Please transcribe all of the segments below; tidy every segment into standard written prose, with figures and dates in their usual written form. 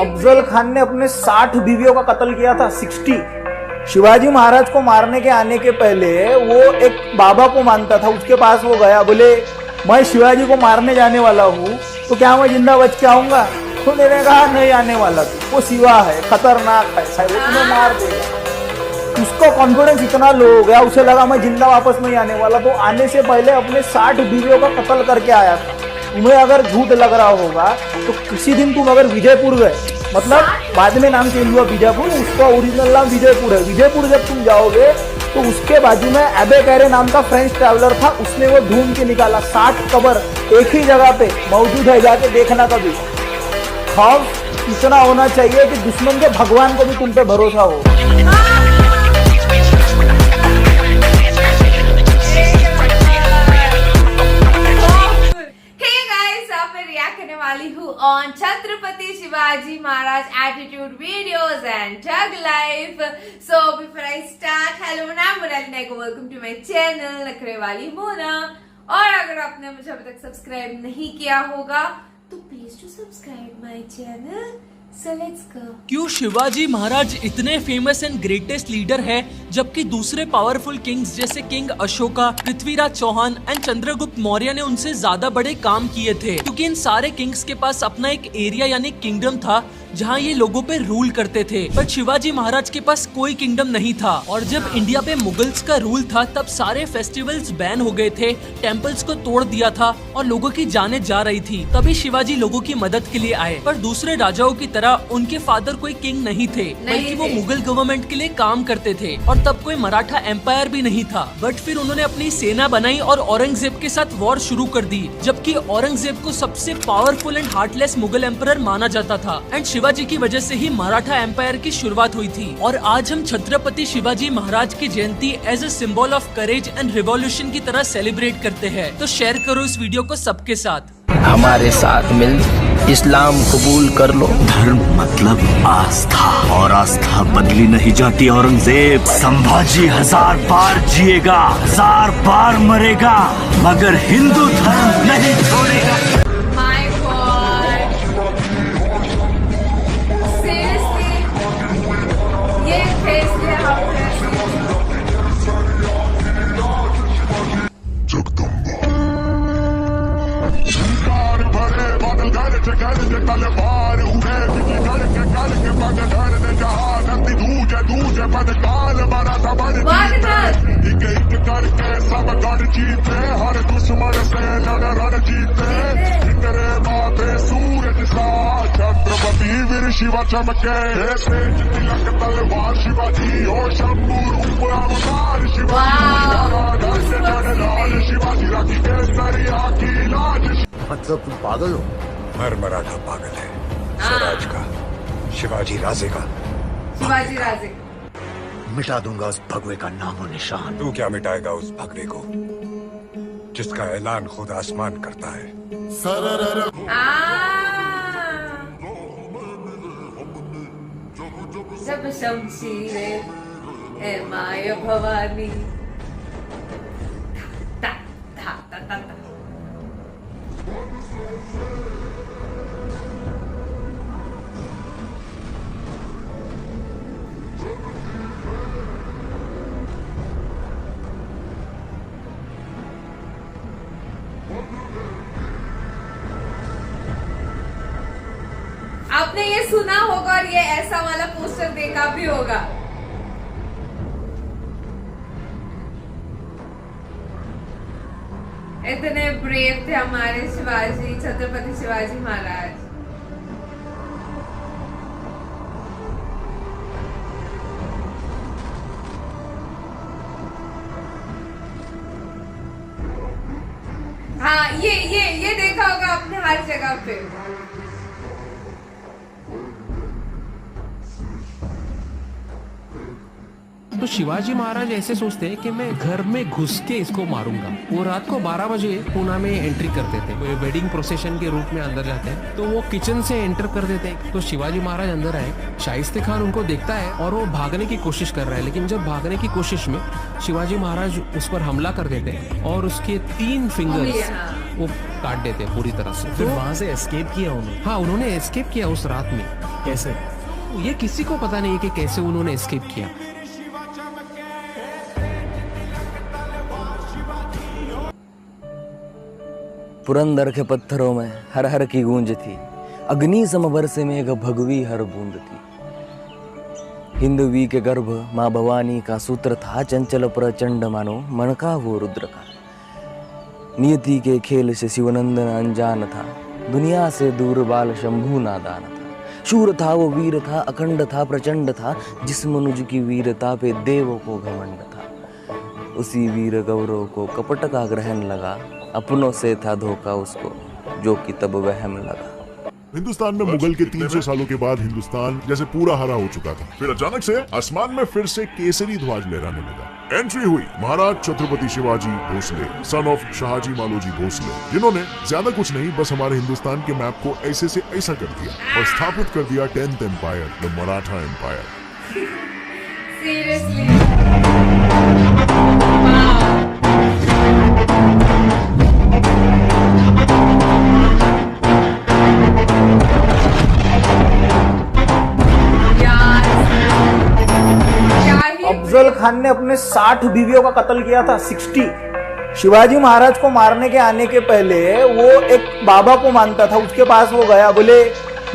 अफजल खान ने अपने 60 बीवियों का कत्ल किया था, 60। शिवाजी महाराज को मारने के आने के पहले वो एक बाबा को मानता था, उसके पास वो गया, बोले मैं शिवाजी को मारने जाने वाला हूँ, तो क्या मैं जिंदा बच के आऊंगा? तो मैंने कहा नहीं आने वाला, वो शिवा है, खतरनाक है, वो तुम्हें मार देगा। उसका कॉन्फिडेंस इतना लो हो गया, उसे लगा मैं जिंदा वापस नहीं आने वाला, तो आने से पहले अपने 60 बीवियों का कत्ल करके आया था। तुम्हें अगर झूठ लग रहा होगा तो किसी दिन तुम अगर विजयपुर गए, मतलब बाद में नाम चेंज हुआ विजयपुर, उसका ओरिजिनल नाम विजयपुर है। विजयपुर जब तुम जाओगे तो उसके बाजू में एबे कैरे नाम का फ्रेंच ट्रैवलर था, उसने वो ढूंढ के निकाला 60 कब्र एक ही जगह पे मौजूद है, जाके देखना कभी। खौफ इतना होना चाहिए कि दुश्मन के भगवान को भी तुम पे भरोसा हो। वाली हूँ on Chhatrapati Shivaji Maharaj attitude videos and thug life. So before I start, hello नाम Murali, welcome to my channel नखरे वाली मोना। और अगर आपने मुझे अभी तक सब्सक्राइब नहीं किया होगा तो please to subscribe my channel. So let's go. क्यों शिवाजी महाराज इतने फेमस एंड ग्रेटेस्ट लीडर है, जबकि दूसरे पावरफुल किंग्स जैसे किंग अशोका, पृथ्वीराज चौहान एंड चंद्रगुप्त मौर्य ने उनसे ज्यादा बड़े काम किए थे, क्योंकि इन सारे किंग्स के पास अपना एक एरिया यानी किंगडम था जहाँ ये लोगों पे रूल करते थे। बट शिवाजी महाराज के पास कोई किंगडम नहीं था। और जब इंडिया पे मुगल्स का रूल था तब सारे फेस्टिवल्स बैन हो गए थे, टेम्पल्स को तोड़ दिया था और लोगों की जाने जा रही थी। तभी शिवाजी लोगों की मदद के लिए आए। पर दूसरे राजाओं की तरह उनके फादर कोई किंग नहीं थे, बल्कि वो मुगल गवर्नमेंट के लिए काम करते थे। और तब कोई मराठा एम्पायर भी नहीं था। बट फिर उन्होंने अपनी सेना बनाई और औरंगजेब के साथ वॉर शुरू कर दी, जबकि औरंगजेब को सबसे powerful and heartless Mughal emperor माना जाता था। एंड शिवाजी की वजह से ही मराठा एम्पायर की शुरुआत हुई थी। और आज हम छत्रपति शिवाजी महाराज की जयंती as a symbol of courage and revolution की तरह सेलिब्रेट करते हैं। तो शेयर करो इस वीडियो को सबके साथ। हमारे साथ मिल इस्लाम कबूल कर लो। धर्म मतलब आस्था, और आस्था बदली नहीं जाती। औरंगजेब संभाजी 1000 बार जिएगा, 1000 बार मरेगा, मगर हिंदू धर्म नहीं छोड़ेगा। शिवा चमके तिलक तलवार शिवाजी और शंभू रूप अवतार शिवाजी शिवाजी राखी केसरिया की लाज। मतलब तुम पागल हो? हर मराठा पागल है स्वराज का, शिवाजी राजे का। शिवाजी राजे मिटा दूंगा उस भगवे का नामो निशान। तू क्या मिटाएगा उस भगवे को जिसका ऐलान खुद आसमान करता है। जब शमशीरे ए माया भवानी ता ता ता ता ता। आपने ये सुना होगा और ये ऐसा वाला पोस्टर देखा भी होगा। इतने ब्रेव थे हमारे शिवाजी, छत्रपति शिवाजी महाराज। हाँ, ये देखा होगा आपने हर जगह पे। तो शिवाजी महाराज ऐसे सोचते हैं कि मैं घर में घुस के इसको मारूंगा। वो रात को 12 बजे पूना में एंट्री करते थे, वो वेडिंग प्रोसेशन के रूप में अंदर जाते हैं। तो वो किचन से एंटर कर देते हैं। तो शिवाजी महाराज अंदर आए, शाइस्ते खान उनको देखता है और वो भागने की कोशिश कर रहा है। लेकिन जब भागने की कोशिश में शिवाजी महाराज उस पर हमला कर देते हैं और उसके 3 फिंगर्स वो काट देते हैं पूरी तरह से। फिर वहां से एस्केप किया उन्होंने? हाँ, उन्होंने एस्केप किया उस रात में। कैसे? ये किसी को पता नहीं कि कैसे उन्होंने एस्केप किया। पुरंदर के पत्थरों में हर हर की गूंज थी, अग्नि समबर से मेघ भगवी हर बूंद थी। हिंदवी के गर्भ माँ भवानी का सूत्र था, चंचल प्रचंड मानो मन का वो रुद्र का। नियति के खेल से शिवनंदन अनजान था, दुनिया से दूर बाल शंभु नादान था। शूर था वो वीर था, अखंड था प्रचंड था, जिस मनुज की वीरता पे देवों को घमंड था। उसी वीर गौरव को कपट का ग्रहण लगा, अपनों से था धोखा उसको जो कि तब वहम लगा। हिंदुस्तान में मुगल के 300 सालों के बाद हिंदुस्तान जैसे पूरा हरा हो चुका था। फिर अचानक से आसमान में फिर से केसरी ध्वज लहराने लगा। एंट्री हुई महाराज छत्रपति शिवाजी भोसले, सन ऑफ शाहजी मालोजी भोसले, जिन्होंने ज्यादा कुछ नहीं, बस हमारे हिंदुस्तान के मैप को ऐसे से ऐसा कर दिया और स्थापित कर दिया 10th empire, the Maratha empire. Afzal Khan ने अपने 60 बीवियों का कत्ल किया था, 60। शिवाजी महाराज को मारने के आने के पहले वो एक बाबा को मानता था, उसके पास वो गया, बोले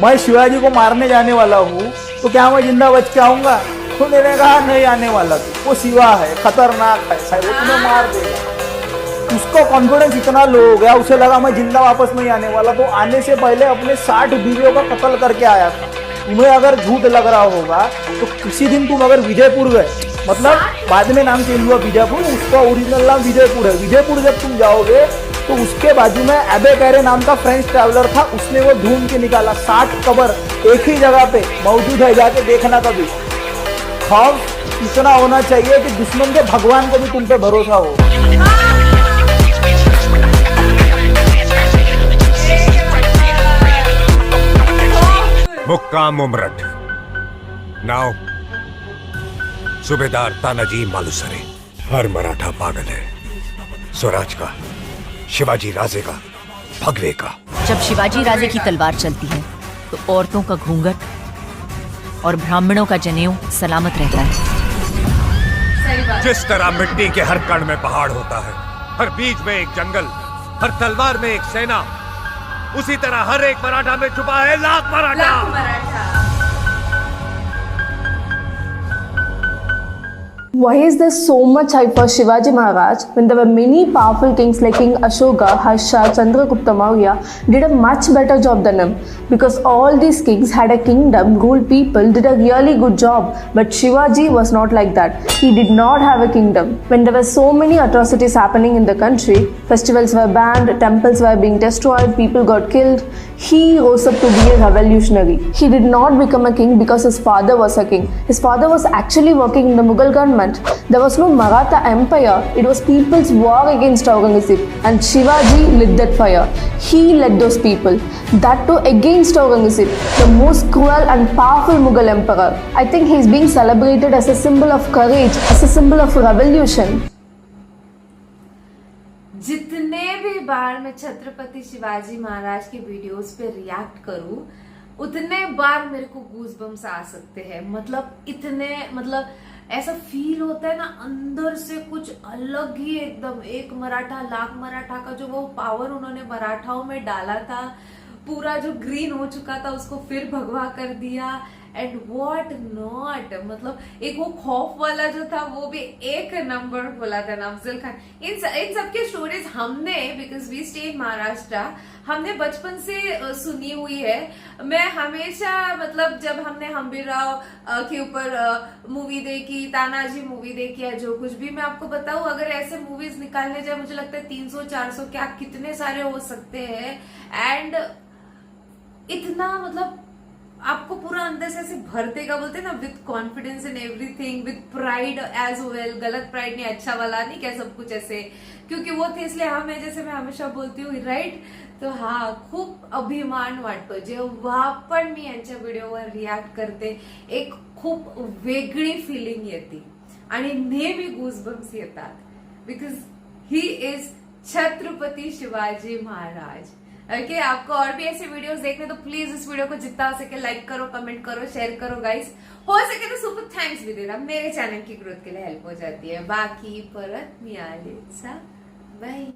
मैं शिवाजी को मारने जाने वाला हूँ, तो क्या मैं जिंदा बच के आऊंगा? तो मैंने कहा नहीं आने वाला, तू वो शिवा है, खतरनाक है, वो तुम्हें मार देगा। उसका कॉन्फिडेंस इतना लो हो गया, उसे लगा मैं जिंदा वापस नहीं आने वाला, तो आने से पहले अपने 60 बीवियों का कत्ल करके आया था। तुम्हें अगर झूठ लग रहा होगा तो किसी दिन तुम अगर विजयपुर गए, मतलब बाद में नाम चेंज हुआ विजयपुर, उसका ओरिजिनल नाम विजयपुर है। विजयपुर जब तुम जाओगे तो उसके बाजू में एबे कैरे नाम का फ्रेंच ट्रैवलर था, उसने वो ढूंढ के निकाला 60 कब्र एक ही जगह पे मौजूद है, जाके देखना कभी। खौफ इतना होना चाहिए कि दुश्मन के भगवान को भी तुम पे भरोसा हो। मुक्काम उमरठ नाउ सूबेदार तानाजी मालुसरे। हर मराठा पागल है, स्वराज का, शिवाजी राजे का, भगवे का। जब शिवाजी राजे की तलवार चलती है तो औरतों का घूंघट और ब्राह्मणों का जनेऊ सलामत रहता है। जिस तरह मिट्टी के हर कण में पहाड़ होता है, हर बीज में एक जंगल, हर तलवार में एक सेना, उसी तरह हर एक मराठा में छुपा है lakh Maratha. Why is there so much hype for Shivaji Maharaj when there were many powerful kings like King Ashoka, Harsha, Chandragupta Maurya did a much better job than him? Because all these kings had a kingdom, ruled people, did a really good job. But Shivaji was not like that. He did not have a kingdom. When there were so many atrocities happening in the country, festivals were banned, temples were being destroyed, people got killed, he rose up to be a revolutionary. He did not become a king because his father was a king. His father was actually working in the Mughal government. There was no Maratha empire. It was people's war against Aurangzeb, and Shivaji lit that fire. He led those people, that too against Aurangzeb, the most cruel and powerful Mughal emperor. I think he is being celebrated as a symbol of courage, as a symbol of revolution. जितने भी बार मैं छत्रपति शिवाजी महाराज के videos पे react करूं, उतने बार मेरे को goosebumps आ सकते हैं। मतलब इतने, मतलब ऐसा फील होता है ना अंदर से, कुछ अलग ही एकदम। एक मराठा लाख मराठा का जो वो पावर उन्होंने मराठाओं में डाला था, पूरा जो ग्रीन हो चुका था उसको फिर भगवा कर दिया, एंड व्हाट नॉट। मतलब एक वो खौफ वाला जो था वो भी एक नंबर बोला था ना अफजल खान। इन सबके स्टोरीज हमने, because we stay in Maharashtra, हमने बचपन से सुनी हुई है। मैं हमेशा, मतलब जब हमने हम्बीरराव के ऊपर मूवी देखी, तानाजी मूवी देखी है, जो कुछ भी मैं आपको बताऊं, अगर ऐसे मूवीज निकालने जाए मुझे लगता है 300-400 क्या कितने सारे हो सकते हैं। एंड इतना, मतलब आपको पूरा अंदर से ऐसे भर देगा, बोलते हैं ना, with confidence in everything, with pride as well. गलत प्राइड नहीं, अच्छा वाला नहीं, क्या सब कुछ ऐसे, क्योंकि वो थे इसलिए हमें, जैसे मैं हमेशा बोलती हूँ, राईट। तो हा, खूप अभिमान वाटतो जेव्हा पण मी यांच्या व्हिडिओवर रिॲक्ट करते। एक खूप वेगळी फिलिंग येते आणि नेहमी गूजबम्स येतात, because he is Chhatrapati Shivaji Maharaj. Okay, आपको और भी ऐसे वीडियोस देखने तो प्लीज इस वीडियो को जितना हो सके लाइक करो, कमेंट करो, शेयर करो गाइस। हो सके तो सुपर थैंक्स भी देना, मेरे चैनल की ग्रोथ के लिए हेल्प हो जाती है। बाकी परत मिळालेचा बाय।